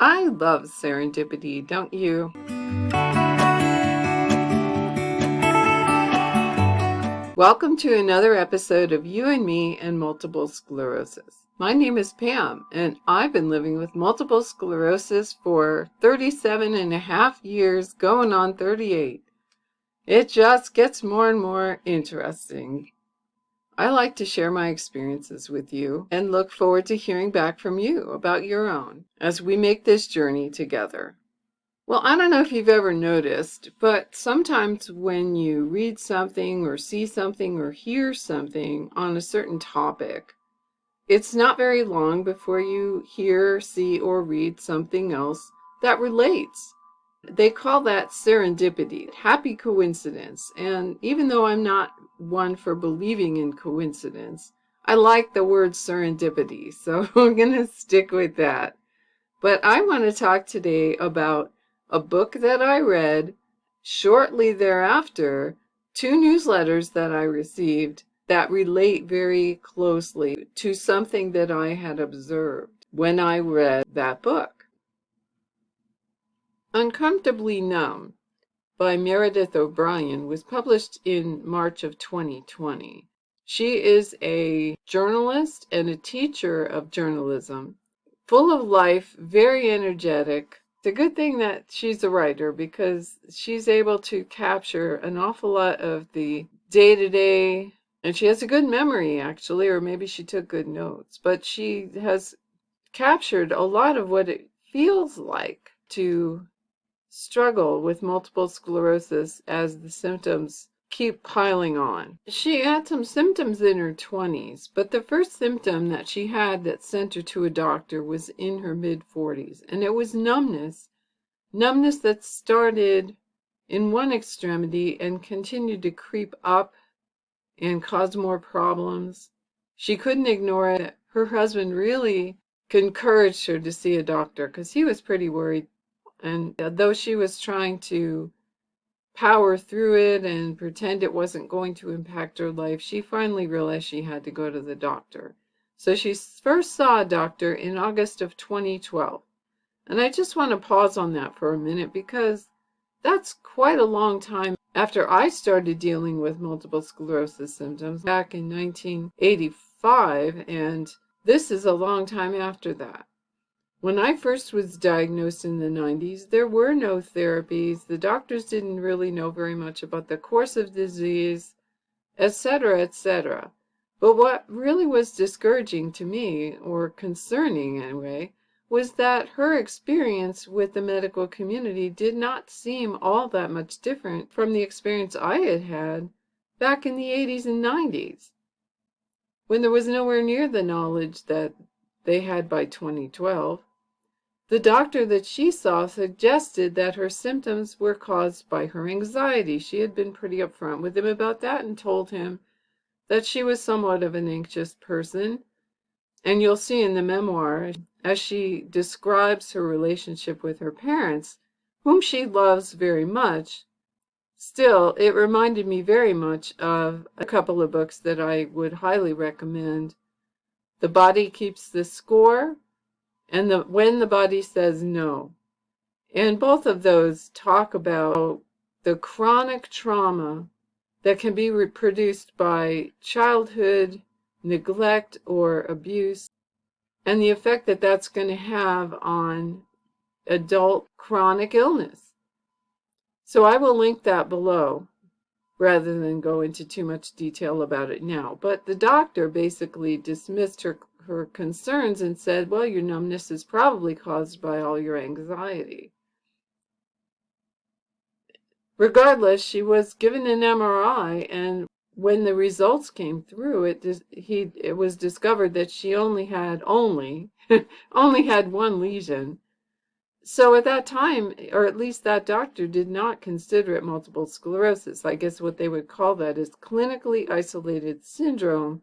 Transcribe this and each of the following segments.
I love serendipity, don't you? Welcome to another episode of You and Me and Multiple Sclerosis. My name is Pam, and I've been living with multiple sclerosis for 37 and a half years, going on 38. It just gets more and more interesting. I like to share my experiences with you and look forward to hearing back from you about your own as we make this journey together. Well, I don't know if you've ever noticed, but sometimes when you read something or see something or hear something on a certain topic, it's not very long before you hear, see, or read something else that relates. They call that serendipity, happy coincidence. And even though I'm not one for believing in coincidence, I like the word serendipity, so I'm going to stick with that. But I want to talk today about a book that I read shortly thereafter, 2 newsletters that I received that relate very closely to something that I had observed when I read that book. Uncomfortably Numb by Meredith O'Brien was published in March of 2020. She is a journalist and a teacher of journalism, full of life, very energetic. It's a good thing that she's a writer because she's able to capture an awful lot of the day-to-day, and she has a good memory actually, or maybe she took good notes, but she has captured a lot of what it feels like to struggle with multiple sclerosis as the symptoms keep piling on. She had some symptoms in her 20s, but the first symptom that she had that sent her to a doctor was in her mid-40s, and it was numbness. Numbness that started in one extremity and continued to creep up and cause more problems. She couldn't ignore it. Her husband really encouraged her to see a doctor because he was pretty worried. And though she was trying to power through it and pretend it wasn't going to impact her life, she finally realized she had to go to the doctor. So she first saw a doctor in August of 2012. And I just want to pause on that for a minute because that's quite a long time after I started dealing with multiple sclerosis symptoms back in 1985, and this is a long time after that. When I first was diagnosed in the 90s, there were no therapies. The doctors didn't really know very much about the course of disease, etc., etc. But what really was discouraging to me, or concerning anyway, was that her experience with the medical community did not seem all that much different from the experience I had had back in the 80s and 90s, when there was nowhere near the knowledge that they had by 2012. The doctor that she saw suggested that her symptoms were caused by her anxiety. She had been pretty upfront with him about that and told him that she was somewhat of an anxious person. And you'll see in the memoir, as she describes her relationship with her parents, whom she loves very much, still, it reminded me very much of a couple of books that I would highly recommend. The Body Keeps the Score, and When the Body Says No. And both of those talk about the chronic trauma that can be reproduced by childhood neglect or abuse, and the effect that that's going to have on adult chronic illness. So I will link that below rather than go into too much detail about it now. But the doctor basically dismissed her concerns and said, well, your numbness is probably caused by all your anxiety. Regardless, she was given an MRI, and when the results came through, it was discovered that she only had only had one lesion. So at that time, or at least that doctor did not consider it multiple sclerosis. I guess what they would call that is clinically isolated syndrome.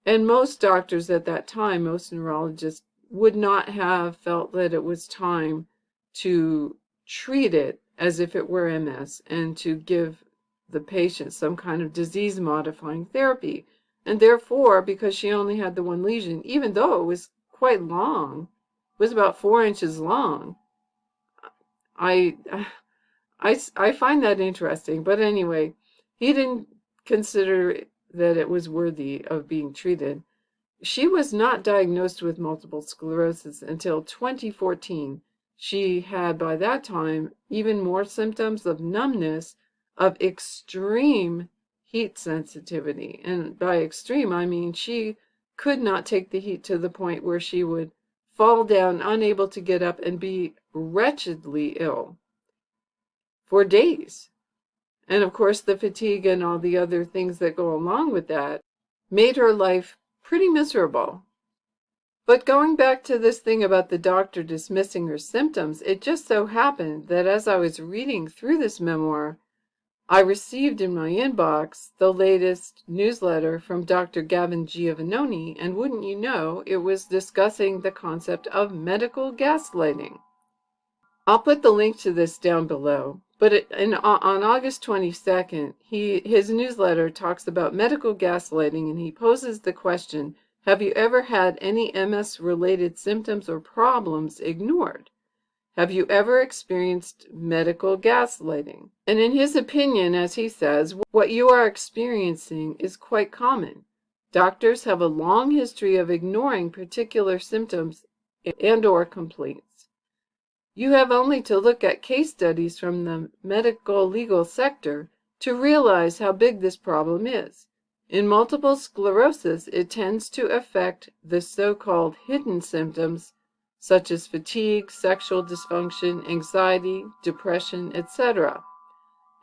And most doctors at that time, most neurologists, would not have felt that it was time to treat it as if it were MS and to give the patient some kind of disease-modifying therapy. And therefore, because she only had the one lesion, even though it was quite long, was about 4 inches long. I, I find that interesting. But anyway, he didn't consider that it was worthy of being treated. She was not diagnosed with multiple sclerosis until 2014. She had, by that time, even more symptoms of numbness, of extreme heat sensitivity. And by extreme, I mean she could not take the heat to the point where she would fall down, unable to get up, and be wretchedly ill for days. And of course, the fatigue and all the other things that go along with that made her life pretty miserable. But going back to this thing about the doctor dismissing her symptoms, it just so happened that as I was reading through this memoir, I received in my inbox the latest newsletter from Dr. Gavin Giovannoni, and wouldn't you know, it was discussing the concept of medical gaslighting. I'll put the link to this down below. But on August 22nd, his newsletter talks about medical gaslighting, and he poses the question, have you ever had any MS-related symptoms or problems ignored? Have you ever experienced medical gaslighting? And in his opinion, as he says, what you are experiencing is quite common. Doctors have a long history of ignoring particular symptoms and/or complaints. You have only to look at case studies from the medical legal sector to realize how big this problem is. In multiple sclerosis, it tends to affect the so-called hidden symptoms such as fatigue, sexual dysfunction, anxiety, depression, etc.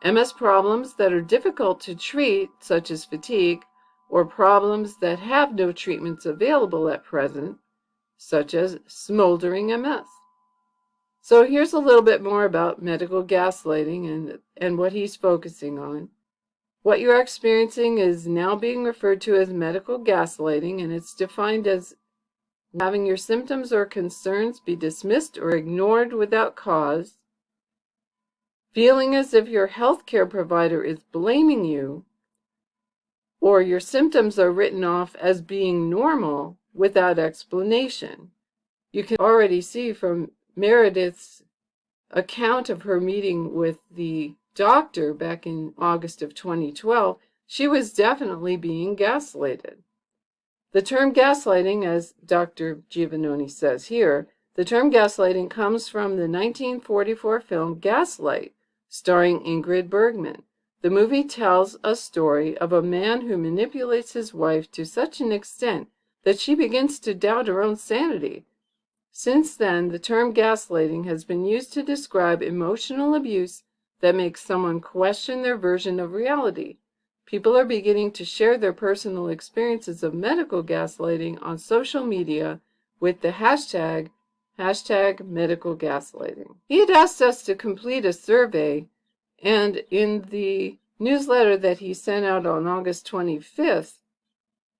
MS problems that are difficult to treat, such as fatigue, or problems that have no treatments available at present, such as smoldering MS. So here's a little bit more about medical gaslighting and what he's focusing on. What you're experiencing is now being referred to as medical gaslighting, and it's defined as having your symptoms or concerns be dismissed or ignored without cause, feeling as if your healthcare provider is blaming you, or your symptoms are written off as being normal without explanation. You can already see from Meredith's account of her meeting with the doctor back in August of 2012, she was definitely being gaslighted. The term gaslighting, as Dr. Giovannoni says here, the term gaslighting comes from the 1944 film Gaslight, starring Ingrid Bergman. The movie tells a story of a man who manipulates his wife to such an extent that she begins to doubt her own sanity. Since then, the term gaslighting has been used to describe emotional abuse that makes someone question their version of reality. People are beginning to share their personal experiences of medical gaslighting on social media with the hashtag medical gaslighting. He had asked us to complete a survey, and in the newsletter that he sent out on August 25th,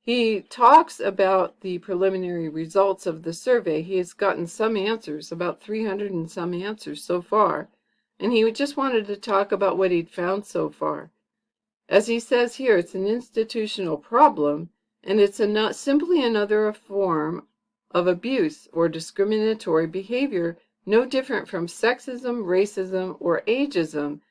he talks about the preliminary results of the survey. He has gotten some answers, about 300 and some answers so far, and he just wanted to talk about what he'd found so far. As he says here, it's an institutional problem, and it's not simply another form of abuse or discriminatory behavior, no different from sexism, racism, or ageism.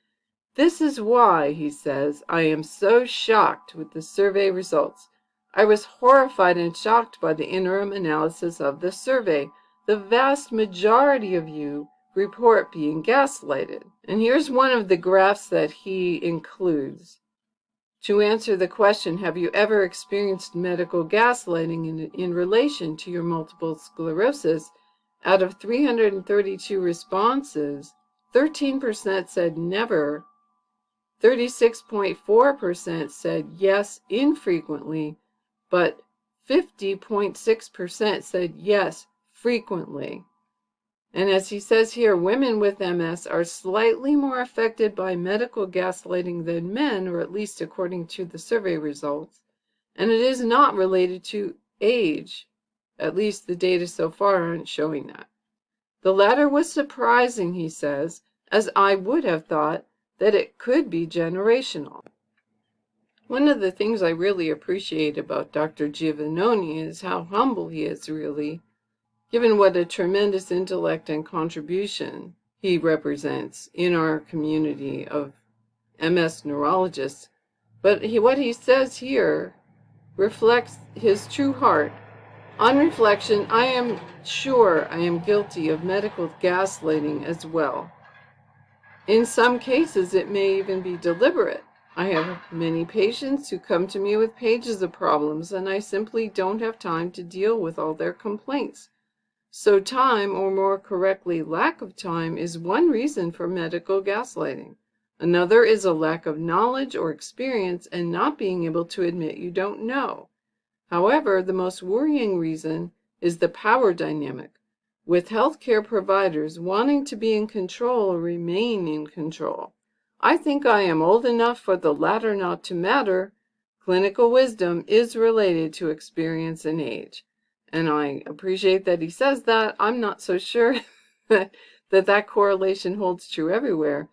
This is why, he says, I am so shocked with the survey results. I was horrified and shocked by the interim analysis of the survey. The vast majority of you report being gaslighted. And here's one of the graphs that he includes. To answer the question, have you ever experienced medical gaslighting in relation to your multiple sclerosis? Out of 332 responses, 13% said never, 36.4% said yes infrequently, but 50.6% said yes frequently. And as he says here, women with MS are slightly more affected by medical gaslighting than men, or at least according to the survey results. And it is not related to age. At least the data so far aren't showing that. The latter was surprising, he says, as I would have thought that it could be generational. One of the things I really appreciate about Dr. Giovannoni is how humble he is, really, given what a tremendous intellect and contribution he represents in our community of MS neurologists. But what he says here reflects his true heart. On reflection, I am sure I am guilty of medical gaslighting as well. In some cases, it may even be deliberate. I have many patients who come to me with pages of problems, and I simply don't have time to deal with all their complaints. So time, or more correctly, lack of time, is one reason for medical gaslighting. Another is a lack of knowledge or experience and not being able to admit you don't know. However, the most worrying reason is the power dynamic, with healthcare providers wanting to be in control or remain in control. I think I am old enough for the latter not to matter. Clinical wisdom is related to experience and age. And I appreciate that he says that. I'm not so sure that correlation holds true everywhere,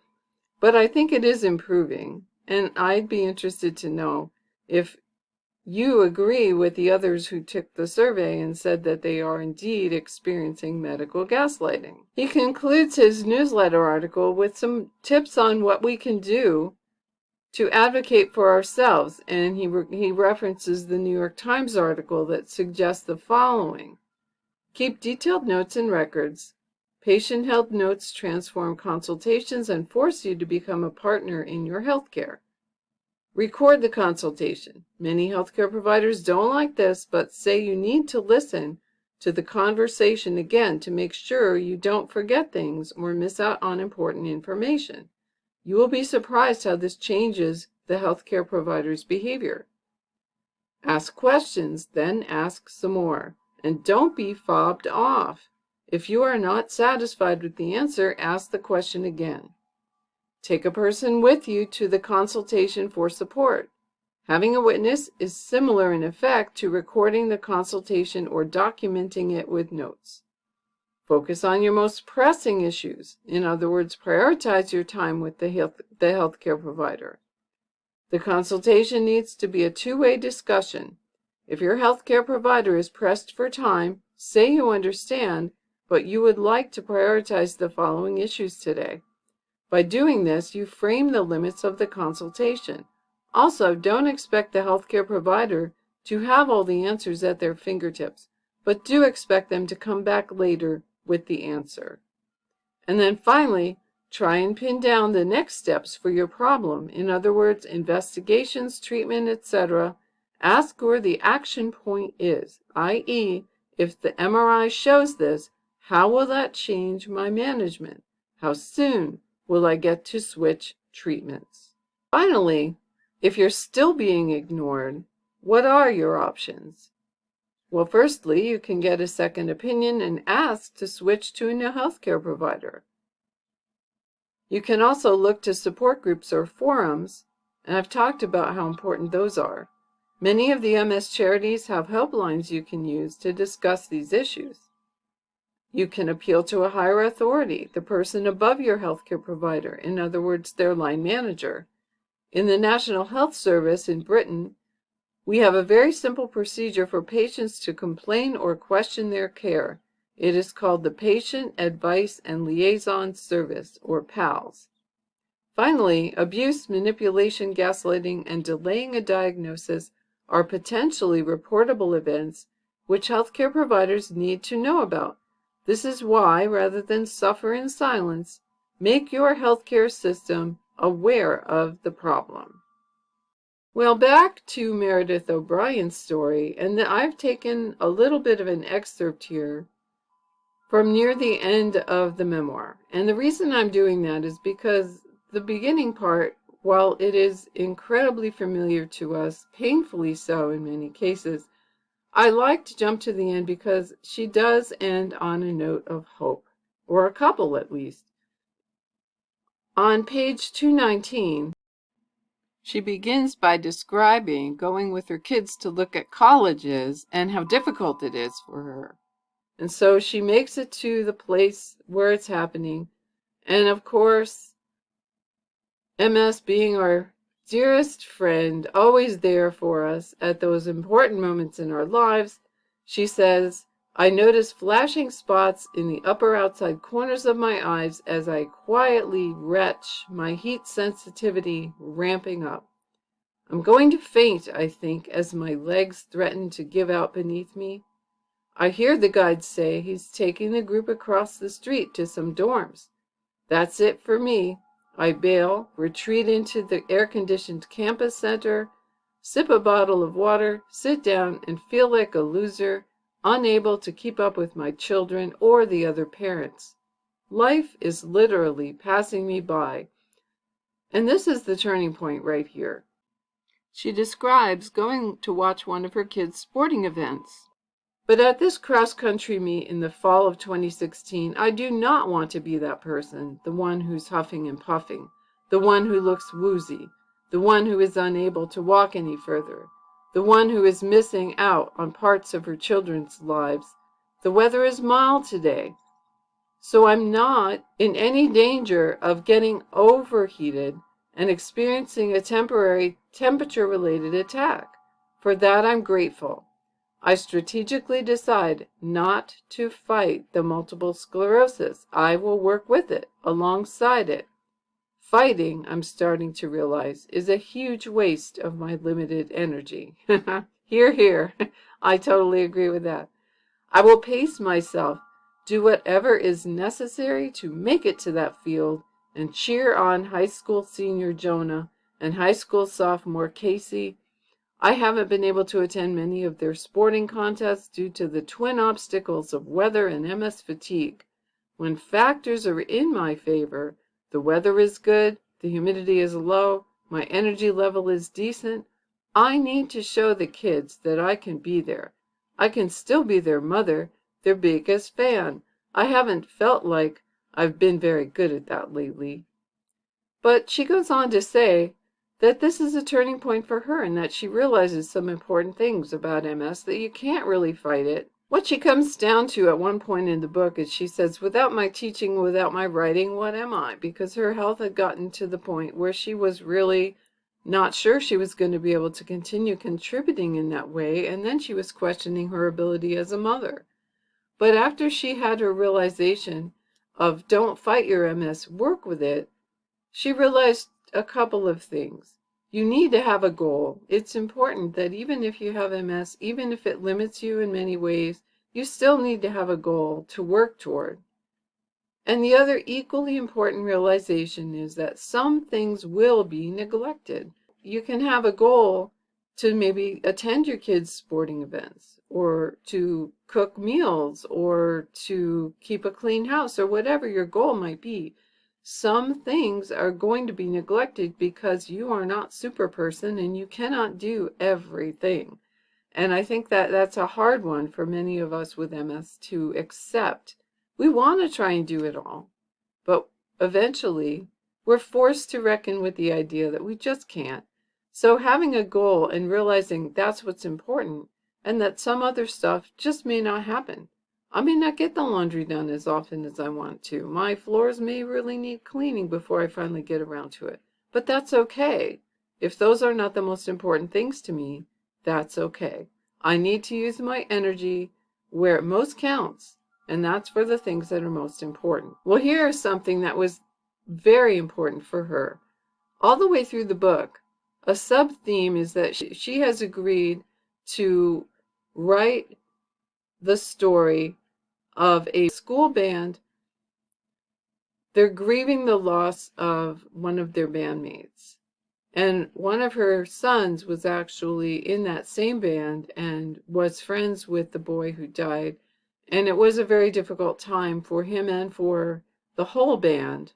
but I think it is improving. And I'd be interested to know if you agree with the others who took the survey and said that they are indeed experiencing medical gaslighting. He concludes his newsletter article with some tips on what we can do to advocate for ourselves, and he references the New York Times article that suggests the following. Keep detailed notes and records. Patient-held notes transform consultations and force you to become a partner in your healthcare. Record the consultation. Many healthcare providers don't like this, but say you need to listen to the conversation again to make sure you don't forget things or miss out on important information. You will be surprised how this changes the healthcare provider's behavior. Ask questions, then ask some more, and don't be fobbed off. If you are not satisfied with the answer, ask the question again. Take a person with you to the consultation for support. Having a witness is similar in effect to recording the consultation or documenting it with notes. Focus on your most pressing issues. In other words, prioritize your time with the healthcare provider. The consultation needs to be a two-way discussion. If your healthcare provider is pressed for time, say you understand, but you would like to prioritize the following issues today. By doing this, you frame the limits of the consultation. Also, don't expect the healthcare provider to have all the answers at their fingertips, but do expect them to come back later with the answer. And then finally, try and pin down the next steps for your problem. In other words, investigations, treatment, etc. Ask where the action point is, i.e., if the MRI shows this, how will that change my management? How soon will I get to switch treatments? Finally, if you're still being ignored, what are your options? Well, firstly, you can get a second opinion and ask to switch to a new healthcare provider. You can also look to support groups or forums, and I've talked about how important those are. Many of the MS charities have helplines you can use to discuss these issues. You can appeal to a higher authority, the person above your healthcare provider, in other words, their line manager. In the National Health Service in Britain, we have a very simple procedure for patients to complain or question their care. It is called the Patient Advice and Liaison Service, or PALS. Finally, abuse, manipulation, gaslighting, and delaying a diagnosis are potentially reportable events which healthcare providers need to know about. This is why, rather than suffer in silence, make your healthcare system aware of the problem. Well, back to Meredith O'Brien's story, and I've taken a little bit of an excerpt here from near the end of the memoir. And the reason I'm doing that is because the beginning part, while it is incredibly familiar to us, painfully so in many cases, I like to jump to the end because she does end on a note of hope, or a couple at least. On page 219, she begins by describing going with her kids to look at colleges and how difficult it is for her. And so she makes it to the place where it's happening. And of course, MS being our dearest friend, always there for us at those important moments in our lives, she says, I notice flashing spots in the upper outside corners of my eyes as I quietly retch, my heat sensitivity ramping up. I'm going to faint, I think, as my legs threaten to give out beneath me. I hear the guide say he's taking the group across the street to some dorms. That's it for me. I bail, retreat into the air-conditioned campus center, sip a bottle of water, sit down, and feel like a loser, unable to keep up with my children or the other parents. Life is literally passing me by. And this is the turning point right here. She describes going to watch one of her kids' sporting events. But at this cross-country meet in the fall of 2016, I do not want to be that person, the one who's huffing and puffing, the one who looks woozy, the one who is unable to walk any further, the one who is missing out on parts of her children's lives. The weather is mild today, so I'm not in any danger of getting overheated and experiencing a temporary temperature-related attack. For that I'm grateful. I strategically decide not to fight the multiple sclerosis. I will work with it, alongside it. Fighting, I'm starting to realize, is a huge waste of my limited energy. Hear, hear. I totally agree with that. I will pace myself, do whatever is necessary to make it to that field, and cheer on high school senior Jonah and high school sophomore Casey. I haven't been able to attend many of their sporting contests due to the twin obstacles of weather and MS fatigue. When factors are in my favor, the weather is good, the humidity is low, my energy level is decent, I need to show the kids that I can be there. I can still be their mother, their biggest fan. I haven't felt like I've been very good at that lately. But she goes on to say that this is a turning point for her and that she realizes some important things about MS, that you can't really fight it. What she comes down to at one point in the book is she says, without my teaching, without my writing, what am I? Because her health had gotten to the point where she was really not sure she was going to be able to continue contributing in that way, and then she was questioning her ability as a mother. But after she had her realization of don't fight your MS, work with it, she realized a couple of things. You need to have a goal. It's important that even if you have MS, even if it limits you in many ways, you still need to have a goal to work toward. And the other equally important realization is that some things will be neglected. You can have a goal to maybe attend your kids' sporting events, or to cook meals, or to keep a clean house, or whatever your goal might be. Some things are going to be neglected because you are not super person and you cannot do everything. And I think that that's a hard one for many of us with MS to accept. We want to try and do it all, but eventually we're forced to reckon with the idea that we just can't. So having a goal and realizing that's what's important, and that some other stuff just may not happen. I may not get the laundry done as often as I want to. My floors may really need cleaning before I finally get around to it. But that's okay. If those are not the most important things to me, that's okay. I need to use my energy where it most counts, and that's for the things that are most important. Well, here is something that was very important for her. All the way through the book, a sub-theme is that she has agreed to write the story of a school band. They're grieving the loss of one of their bandmates. And one of her sons was actually in that same band and was friends with the boy who died. And it was a very difficult time for him and for the whole band.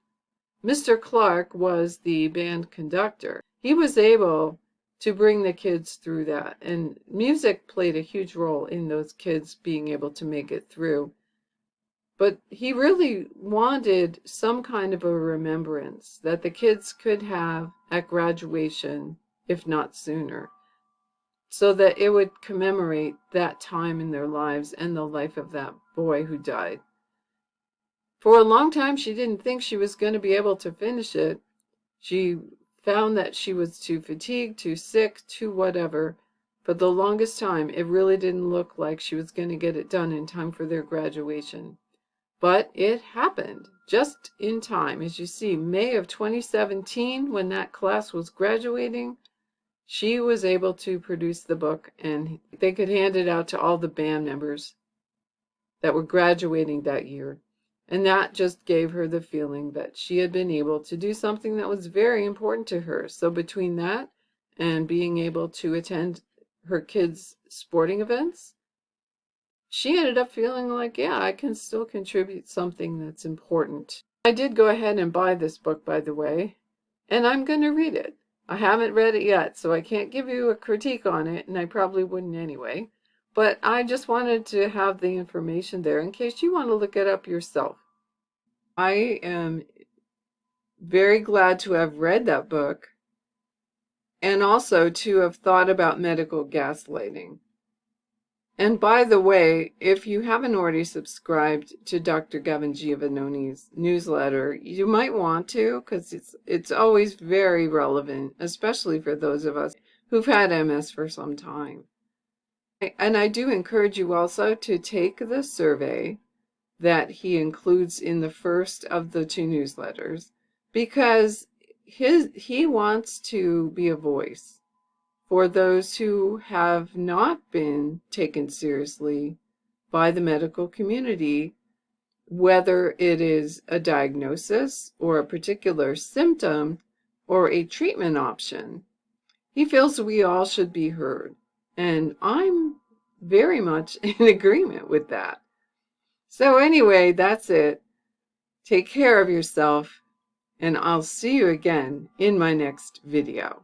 Mr. Clark was the band conductor. He was able to bring the kids through that. And music played a huge role in those kids being able to make it through. But he really wanted some kind of a remembrance that the kids could have at graduation, if not sooner, so that it would commemorate that time in their lives and the life of that boy who died. For a long time, she didn't think she was going to be able to finish it. She found that she was too fatigued, too sick, too whatever. For the longest time, it really didn't look like she was going to get it done in time for their graduation. But it happened just in time. As you see, May of 2017, when that class was graduating, she was able to produce the book, and they could hand it out to all the band members that were graduating that year. And that just gave her the feeling that she had been able to do something that was very important to her. So between that and being able to attend her kids' sporting events, she ended up feeling like, yeah, I can still contribute something that's important. I did go ahead and buy this book, by the way, and I'm going to read it. I haven't read it yet, so I can't give you a critique on it, and I probably wouldn't anyway. But I just wanted to have the information there in case you want to look it up yourself. I am very glad to have read that book and also to have thought about medical gaslighting. And by the way, if you haven't already subscribed to Dr. Gavin Giovannoni's newsletter, you might want to, because it's always very relevant, especially for those of us who've had MS for some time. And I do encourage you also to take the survey that he includes in the first of the two newsletters, because he wants to be a voice for those who have not been taken seriously by the medical community, whether it is a diagnosis or a particular symptom or a treatment option. He feels we all should be heard, and I'm very much in agreement with that. So anyway, that's it. Take care of yourself, and I'll see you again in my next video.